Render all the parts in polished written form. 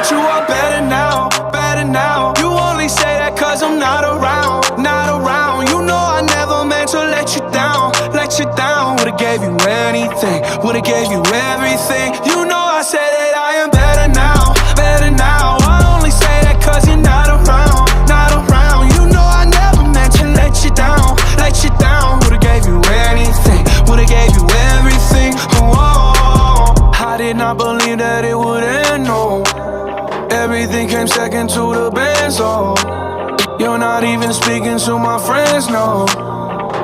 that you are better now, better now. You only say that cause I'm not around, not around. You know I never meant to let you down, let you down. Would've gave you anything, would've gave you everything. You know I said that I am better now, better now. I only say that cause you're not around, not around. You know I never meant to let you down, let you down. Would've gave you anything, would've gave you everything. Oh, I did not believe that it would end, no. Everything came second to the best, oh. You're not even speaking to my friends, no.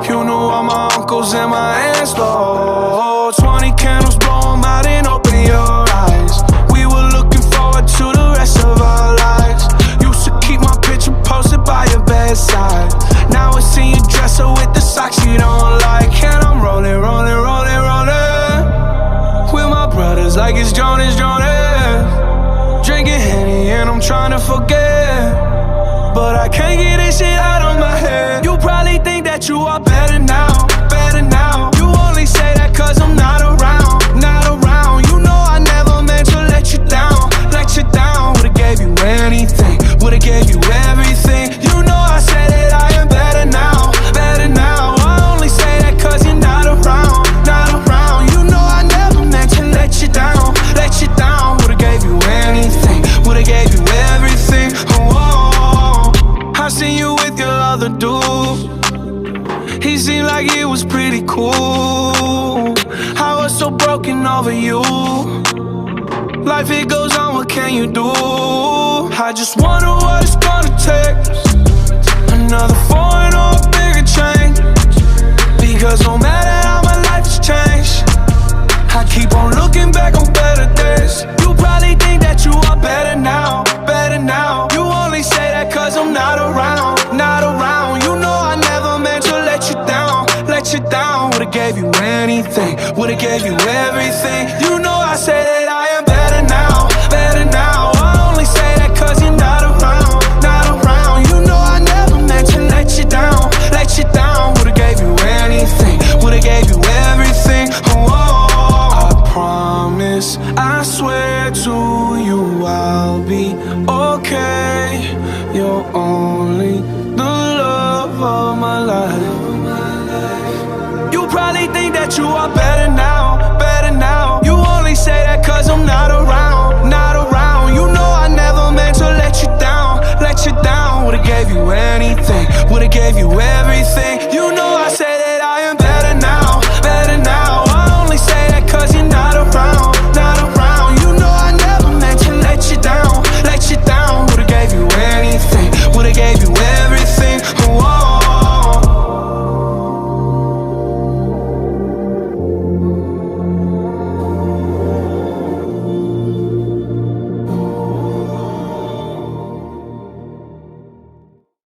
You knew all my uncles and my aunts, though. 20 candles, blow 'em out and open your eyes. We were looking forward to the rest of our lives. Used to keep my picture posted by your bedside. Now I see you dresser with the socks you don't like. And I'm rolling, rolling, rolling, rolling with my brothers like it's Jonas, Jonas. Drinking Henny and I'm trying to forget, but I can't get this shit out of my head. You probably think that you are better now, better now. You only say that cause I'm not around, not around. You know I never meant to let you down, let you down. Would've gave you anything, would've gave you everything. You know I said that I am better now, better now. I only say that cause you're not around, not around. You know I never meant to let you down, let you down. Would've gave you anything, would've gave you everything. Oh, I seen you with your other dude. He seemed like it was pretty cool. I was so broken over you. Life it goes on, what can you do? I just wonder what it's gonna take. Another foreign or a bigger change. Because no matter how my life has changed, I keep on looking back on better days. You probably think that you are better now, better now. You only say that cause I'm not around, not around. You know I never meant to let you down, let you down. Would've gave you anything, would've gave you everything. You know I say that I am better now, better now. I only say that cause you're not around, not around. You know I never meant to let you down, let you down. Would've gave you anything, would've gave you everything. Oh, I promise, I swear to you I'll be okay. You're only the love of my life. You probably think that you are better now, better now. You only say that cause I'm not around, not around. You know I never meant to let you down, let you down. Would've gave you anything, would've gave you everything.